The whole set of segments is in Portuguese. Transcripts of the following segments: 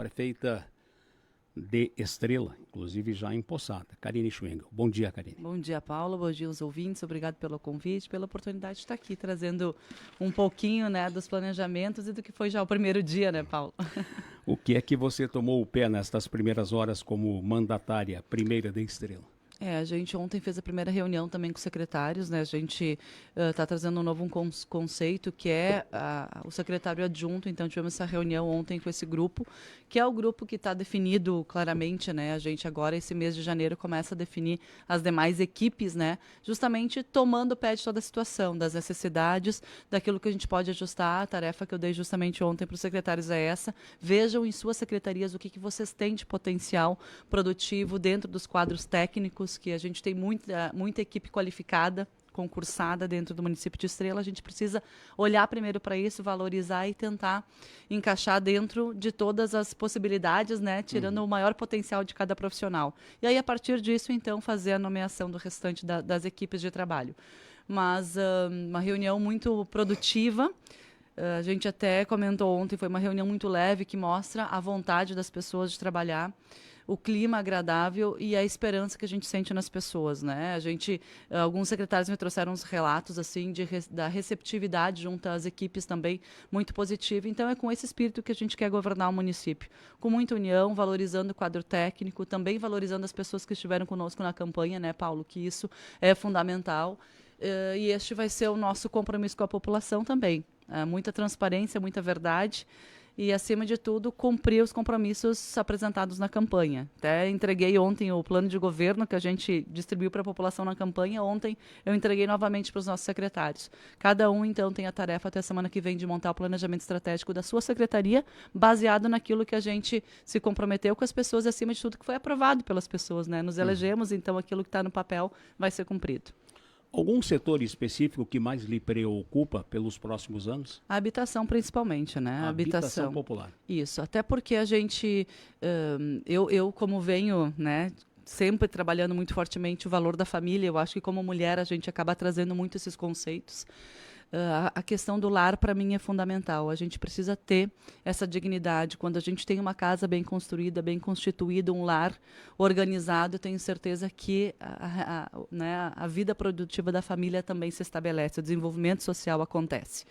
Prefeita de Estrela, inclusive já empossada, Karine Schwengel. Bom dia, Karine. Bom dia, Paulo. Bom dia aos ouvintes. Obrigado pelo convite, pela oportunidade de estar aqui trazendo um pouquinho, né, dos planejamentos e do que foi já o primeiro dia, né, Paulo? O que é que você tomou o pé nestas primeiras horas como mandatária primeira de Estrela? A gente ontem fez a primeira reunião também com os secretários, né? A gente está trazendo um novo conceito que é o secretário adjunto. Então tivemos essa reunião ontem com esse grupo, que é o grupo que está definido claramente, né? A gente agora, esse mês de janeiro, começa a definir as demais equipes, né? Justamente tomando o pé de toda a situação, das necessidades, daquilo que a gente pode ajustar. A tarefa que eu dei justamente ontem para os secretários é essa. Vejam em suas secretarias o que vocês têm de potencial produtivo dentro dos quadros técnicos, que a gente tem muita equipe qualificada, concursada dentro do município de Estrela. A gente precisa olhar primeiro para isso, valorizar e tentar encaixar dentro de todas as possibilidades, né, tirando o maior potencial de cada profissional. E aí, a partir disso, então, fazer a nomeação do restante das equipes de trabalho. Mas uma reunião muito produtiva. A gente até comentou ontem, foi uma reunião muito leve que mostra a vontade das pessoas de trabalhar, o clima agradável e a esperança que a gente sente nas pessoas, né? Alguns secretários me trouxeram uns relatos assim da receptividade junto às equipes também muito positiva. Então é com esse espírito que a gente quer governar o município, com muita união, valorizando o quadro técnico, também valorizando as pessoas que estiveram conosco na campanha, né, Paulo? Que isso é fundamental. E este vai ser o nosso compromisso com a população também. Muita transparência, muita verdade e, acima de tudo, cumprir os compromissos apresentados na campanha. Até entreguei ontem o plano de governo que a gente distribuiu para a população na campanha. Ontem eu entreguei novamente para os nossos secretários. Cada um, então, tem a tarefa até a semana que vem de montar o planejamento estratégico da sua secretaria, baseado naquilo que a gente se comprometeu com as pessoas e, acima de tudo, que foi aprovado pelas pessoas, né? Nos elegemos, então aquilo que está no papel vai ser cumprido. Algum setor específico que mais lhe preocupa pelos próximos anos? A habitação, principalmente, né? A habitação popular. Isso, até porque a gente, eu como venho, né, sempre trabalhando muito fortemente o valor da família, eu acho que como mulher a gente acaba trazendo muito esses conceitos. A questão do lar, para mim, é fundamental. A gente precisa ter essa dignidade. Quando a gente tem uma casa bem construída, bem constituída, um lar organizado, eu tenho certeza que né, a vida produtiva da família também se estabelece, o desenvolvimento social acontece.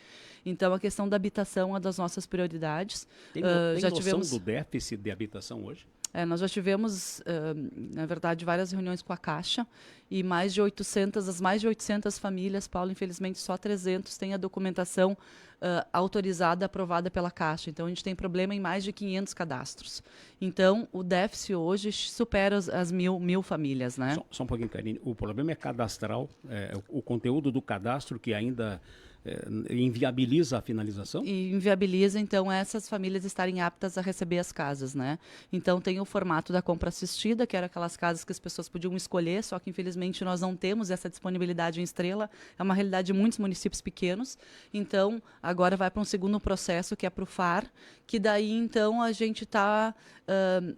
Então, a questão da habitação é uma das nossas prioridades. Tem noção do déficit de habitação hoje? Nós já tivemos, na verdade, várias reuniões com a Caixa e mais de 800 famílias, Paulo, infelizmente só 300 têm a documentação autorizada, aprovada pela Caixa. Então, a gente tem problema em mais de 500 cadastros. Então, o déficit hoje supera as mil famílias, né? Só um pouquinho, Karine. O problema é cadastral, o conteúdo do cadastro que ainda inviabiliza a finalização? E inviabiliza, então, essas famílias estarem aptas a receber as casas, né? Então, tem o formato da compra assistida, que era aquelas casas que as pessoas podiam escolher, só que, infelizmente, nós não temos essa disponibilidade em Estrela. É uma realidade de muitos municípios pequenos. Então, agora vai para um segundo processo, que é para o FAR, que daí, então, a gente está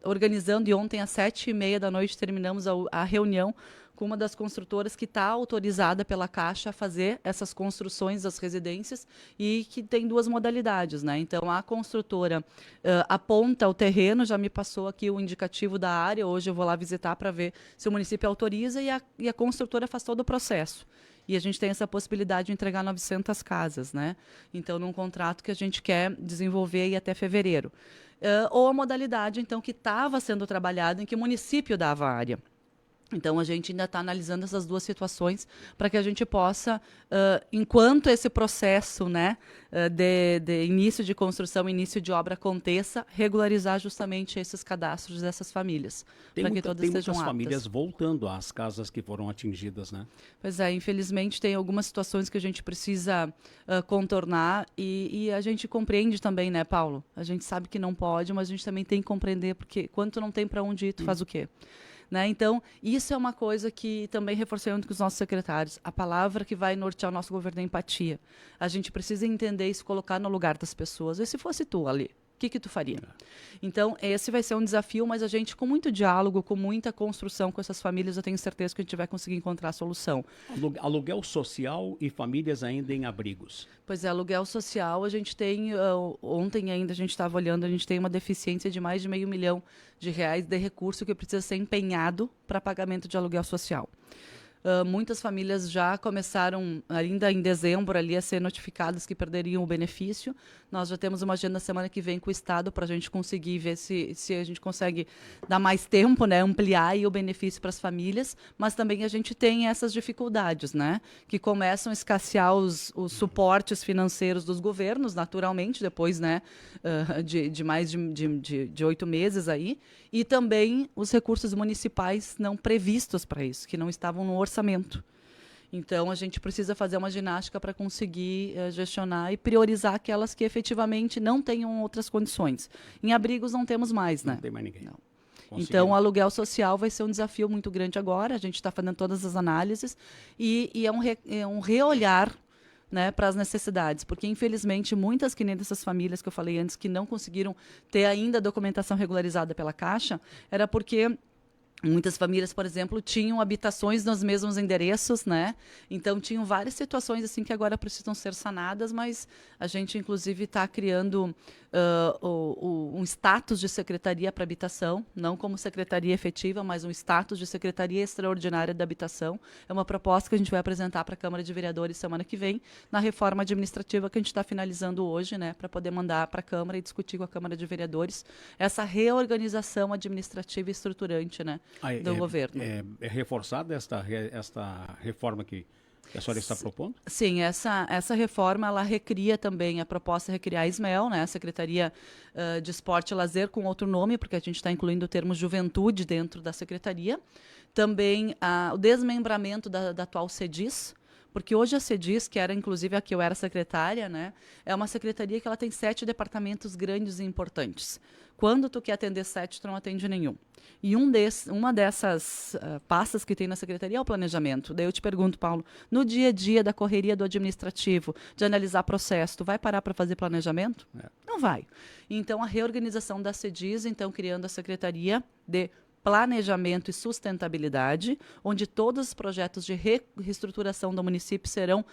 organizando, e ontem, às 7h30 da noite, terminamos a reunião com uma das construtoras que está autorizada pela Caixa a fazer essas construções das residências e que tem duas modalidades, né? Então, a construtora aponta o terreno, já me passou aqui o indicativo da área, hoje eu vou lá visitar para ver se o município autoriza e a construtora faz todo o processo. E a gente tem essa possibilidade de entregar 900 casas, né? Então, num contrato que a gente quer desenvolver aí até fevereiro. Ou a modalidade, então, que estava sendo trabalhada em que o município dava a área. Então, a gente ainda está analisando essas duas situações para que a gente possa, enquanto esse processo, né, de início de construção, início de obra aconteça, regularizar justamente esses cadastros dessas famílias, para que todas sejam aptas. Tem muitas famílias voltando às casas que foram atingidas, né? Pois é, infelizmente tem algumas situações que a gente precisa contornar e a gente compreende também, né, Paulo? A gente sabe que não pode, mas a gente também tem que compreender, porque quando tu não tem para onde ir, tu faz o quê? Né? Então, isso é uma coisa que também reforcei com os nossos secretários. A palavra que vai nortear o nosso governo é empatia. A gente precisa entender e se colocar no lugar das pessoas. E se fosse tu ali? que tu faria? Então, esse vai ser um desafio, mas a gente, com muito diálogo, com muita construção com essas famílias, eu tenho certeza que a gente vai conseguir encontrar a solução. Aluguel social e famílias ainda em abrigos. Pois é, aluguel social, a gente tem, ontem ainda a gente estava olhando, a gente tem uma deficiência de mais de R$500 milhão de recurso que precisa ser empenhado para pagamento de aluguel social. Muitas famílias já começaram, ainda em dezembro, ali, a ser notificadas que perderiam o benefício. Nós já temos uma agenda semana que vem com o Estado para a gente conseguir ver se a gente consegue dar mais tempo, né, ampliar aí o benefício para as famílias, mas também a gente tem essas dificuldades, né, que começam a escassear os suportes financeiros dos governos, naturalmente, depois, né, de mais de 8 meses aí, e também os recursos municipais não previstos para isso, que não estavam no orçamento. Então, a gente precisa fazer uma ginástica para conseguir gestionar e priorizar aquelas que efetivamente não tenham outras condições. Em abrigos não temos mais, né? Não tem mais ninguém. Não. Então, o aluguel social vai ser um desafio muito grande agora. A gente está fazendo todas as análises e é um reolhar, né, para as necessidades, porque infelizmente muitas que nem dessas famílias que eu falei antes que não conseguiram ter ainda a documentação regularizada pela Caixa, era porque muitas famílias, por exemplo, tinham habitações nos mesmos endereços, né? Então, tinham várias situações assim que agora precisam ser sanadas, mas a gente, inclusive, está criando um status de secretaria para habitação, não como secretaria efetiva, mas um status de secretaria extraordinária da habitação. É uma proposta que a gente vai apresentar para a Câmara de Vereadores semana que vem, na reforma administrativa que a gente está finalizando hoje, né? Para poder mandar para a Câmara e discutir com a Câmara de Vereadores essa reorganização administrativa e estruturante, né? Do governo. É reforçada esta reforma que a senhora está propondo? Sim, essa reforma ela recria também, a proposta é recriar a SMEL, né, a Secretaria de Esporte e Lazer, com outro nome, porque a gente está incluindo o termo juventude dentro da Secretaria. Também o desmembramento da atual CEDIS, porque hoje a CEDIS, que era inclusive a que eu era secretária, né, é uma secretaria que ela tem 7 departamentos grandes e importantes. Quando tu quer atender 7, tu não atende nenhum. E uma dessas pastas que tem na secretaria é o planejamento. Daí eu te pergunto, Paulo, no dia a dia da correria do administrativo, de analisar processo, tu vai parar para fazer planejamento? Não vai. Então, a reorganização da CEDIS, então, criando a Secretaria de Planejamento e Sustentabilidade, onde todos os projetos de reestruturação do município serão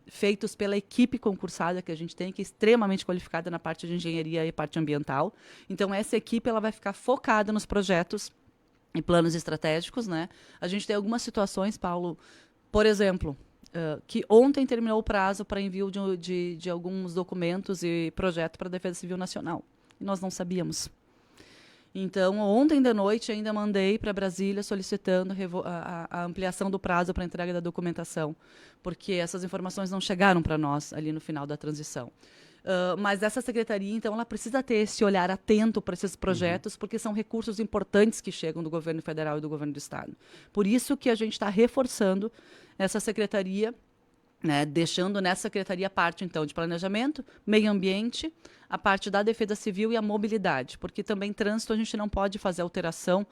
feitos pela equipe concursada que a gente tem, que é extremamente qualificada na parte de engenharia e parte ambiental. Então, essa equipe ela vai ficar focada nos projetos e planos estratégicos, né? A gente tem algumas situações, Paulo, por exemplo, que ontem terminou o prazo para envio de alguns documentos e projeto para a Defesa Civil Nacional. E nós não sabíamos. Então, ontem de noite ainda mandei para Brasília solicitando a ampliação do prazo para entrega da documentação, porque essas informações não chegaram para nós ali no final da transição. Mas essa secretaria, então, ela precisa ter esse olhar atento para esses projetos, porque são recursos importantes que chegam do governo federal e do governo do estado. Por isso que a gente está reforçando essa secretaria, né, deixando nessa secretaria a parte, então, de planejamento, meio ambiente, a parte da defesa civil e a mobilidade, porque também trânsito a gente não pode fazer alteração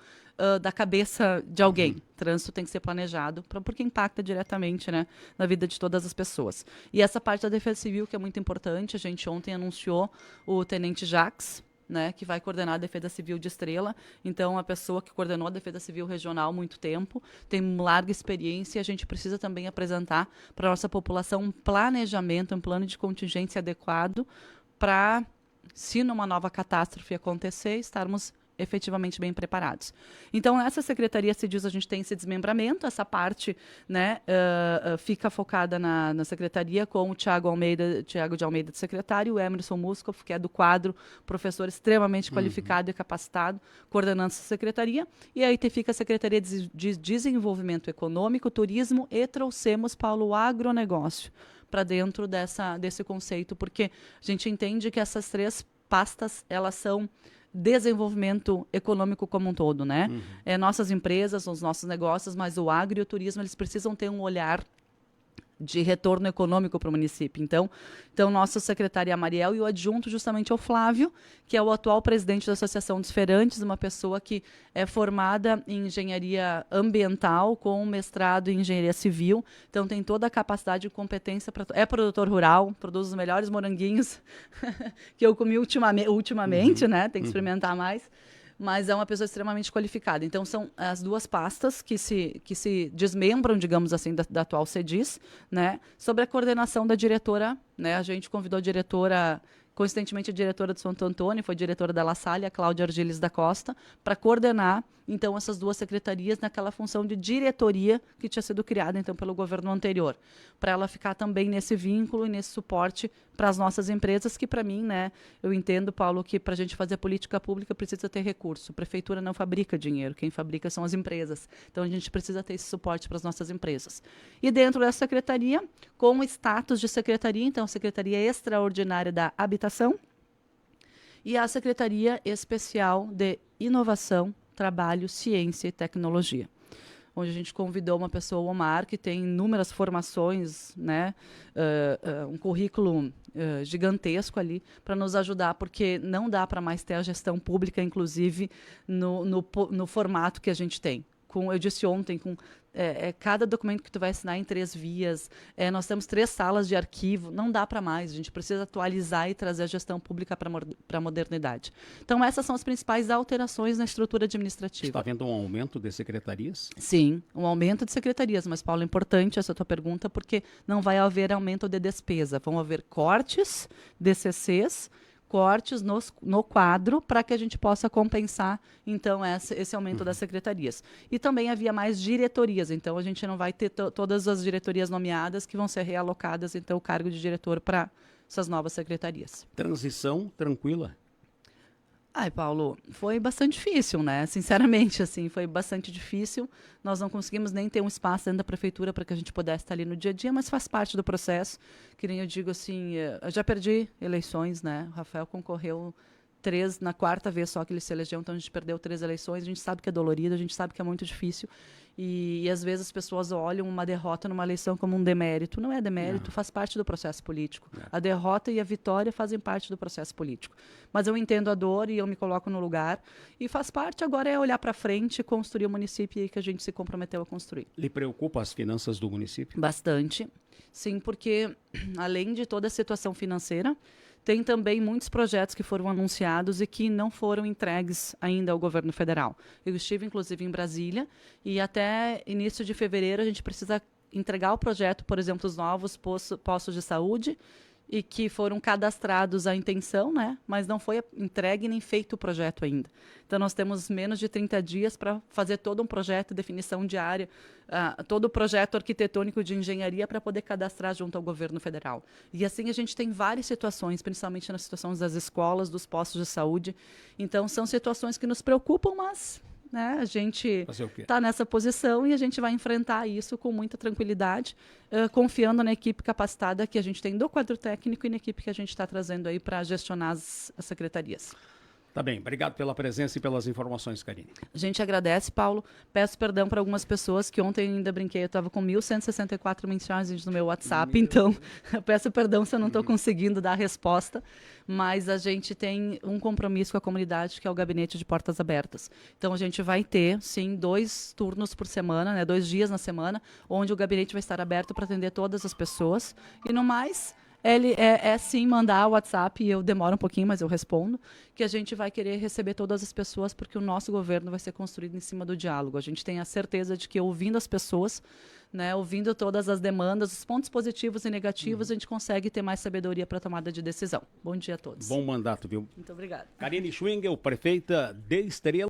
da cabeça de alguém. Trânsito tem que ser planejado, porque impacta diretamente, né, na vida de todas as pessoas. E essa parte da defesa civil, que é muito importante, a gente ontem anunciou o tenente Jacques, né, que vai coordenar a Defesa Civil de Estrela. Então, a pessoa que coordenou a Defesa Civil Regional há muito tempo, tem larga experiência, e a gente precisa também apresentar para a nossa população um planejamento, um plano de contingência adequado para, se numa nova catástrofe acontecer, estarmos efetivamente bem preparados. Então, nessa secretaria CEDIS, a gente tem esse desmembramento, essa parte, né, fica focada na secretaria com o Tiago de Almeida de secretário, o Emerson Muscoff, que é do quadro, professor extremamente qualificado e capacitado, coordenando essa secretaria, e aí fica a Secretaria de Desenvolvimento Econômico, Turismo e trouxemos, Paulo, o agronegócio para dentro desse conceito, porque a gente entende que essas 3 pastas, elas são desenvolvimento econômico como um todo, né? Nossas empresas, os nossos negócios, mas o agro e o turismo, eles precisam ter um olhar de retorno econômico para o município. Então, nossa secretária é a Mariel e o adjunto justamente é o Flávio, que é o atual presidente da Associação dos Feirantes, uma pessoa que é formada em engenharia ambiental com mestrado em engenharia civil. Então, tem toda a capacidade e competência. É produtor rural, produz os melhores moranguinhos que eu comi ultimamente, né? Tem que experimentar mais. Mas é uma pessoa extremamente qualificada. Então, são as duas pastas que se desmembram, digamos assim, da atual CEDIS, né? Sobre a coordenação da diretora, né? A gente convidou a diretora, coincidentemente a diretora de Santo Antônio, foi diretora da La Salle, a Cláudia Argiles da Costa, para coordenar, então, essas duas secretarias naquela função de diretoria que tinha sido criada, então, pelo governo anterior. Para ela ficar também nesse vínculo e nesse suporte para as nossas empresas, que para mim, né, eu entendo, Paulo, que para a gente fazer política pública precisa ter recurso. A prefeitura não fabrica dinheiro, quem fabrica são as empresas. Então, a gente precisa ter esse suporte para as nossas empresas. E dentro dessa secretaria, com o status de secretaria, então, Secretaria Extraordinária da Habitação e a Secretaria Especial de Inovação, Trabalho, Ciência e Tecnologia, onde a gente convidou uma pessoa, o Omar, que tem inúmeras formações, né, um currículo gigantesco ali, para nos ajudar, porque não dá para mais ter a gestão pública, inclusive, no formato que a gente tem. Eu disse ontem, cada documento que tu vai assinar em 3 vias, nós temos 3 salas de arquivo, não dá para mais, a gente precisa atualizar e trazer a gestão pública para a modernidade. Então, essas são as principais alterações na estrutura administrativa. Está havendo um aumento de secretarias? Sim, um aumento de secretarias, mas, Paulo, é importante essa tua pergunta, porque não vai haver aumento de despesa, vão haver cortes, DCCs, cortes no quadro para que a gente possa compensar, então, esse aumento das secretarias. E também havia mais diretorias, então a gente não vai ter todas as diretorias nomeadas que vão ser realocadas, então, o cargo de diretor para essas novas secretarias. Transição tranquila? Ai, Paulo, foi bastante difícil, né? Sinceramente, assim, foi bastante difícil. Nós não conseguimos nem ter um espaço dentro da prefeitura para que a gente pudesse estar ali no dia a dia, mas faz parte do processo. Que nem eu digo assim, eu já perdi eleições, né? O Rafael concorreu 3, na 4ª vez só que ele se elegeu, então a gente perdeu 3 eleições. A gente sabe que é dolorido, a gente sabe que é muito difícil. E às vezes as pessoas olham uma derrota numa eleição como um demérito. Não é demérito, faz parte do processo político. A derrota e a vitória fazem parte do processo político. Mas eu entendo a dor e eu me coloco no lugar. E faz parte agora é olhar para frente e construir o município que a gente se comprometeu a construir. Lhe preocupa as finanças do município? Bastante. Sim, porque além de toda a situação financeira, tem também muitos projetos que foram anunciados e que não foram entregues ainda ao governo federal. Eu estive, inclusive, em Brasília e até início de fevereiro a gente precisa entregar o projeto, por exemplo, os novos postos de saúde e que foram cadastrados à intenção, né? Mas não foi entregue nem feito o projeto ainda. Então, nós temos menos de 30 dias para fazer todo um projeto, definição de área, todo o projeto arquitetônico de engenharia para poder cadastrar junto ao governo federal. E assim a gente tem várias situações, principalmente nas situações das escolas, dos postos de saúde. Então, são situações que nos preocupam, mas, né, a gente está nessa posição e a gente vai enfrentar isso com muita tranquilidade, confiando na equipe capacitada que a gente tem do quadro técnico e na equipe que a gente está trazendo aí para gestionar as secretarias. Tá bem, obrigado pela presença e pelas informações, Karine. A gente agradece, Paulo. Peço perdão para algumas pessoas que ontem ainda brinquei, eu estava com 1.164 mensagens no meu WhatsApp, então eu peço perdão se eu não estou conseguindo dar a resposta, mas a gente tem um compromisso com a comunidade, que é o Gabinete de Portas Abertas. Então a gente vai ter, sim, 2 turnos por semana, né, 2 dias na semana, onde o gabinete vai estar aberto para atender todas as pessoas. E no mais, ele sim mandar o WhatsApp, e eu demoro um pouquinho, mas eu respondo, que a gente vai querer receber todas as pessoas, porque o nosso governo vai ser construído em cima do diálogo. A gente tem a certeza de que, ouvindo as pessoas, né, ouvindo todas as demandas, os pontos positivos e negativos, a gente consegue ter mais sabedoria para a tomada de decisão. Bom dia a todos. Bom mandato, viu? Muito obrigada. Karine Schwingel, prefeita de Estrela.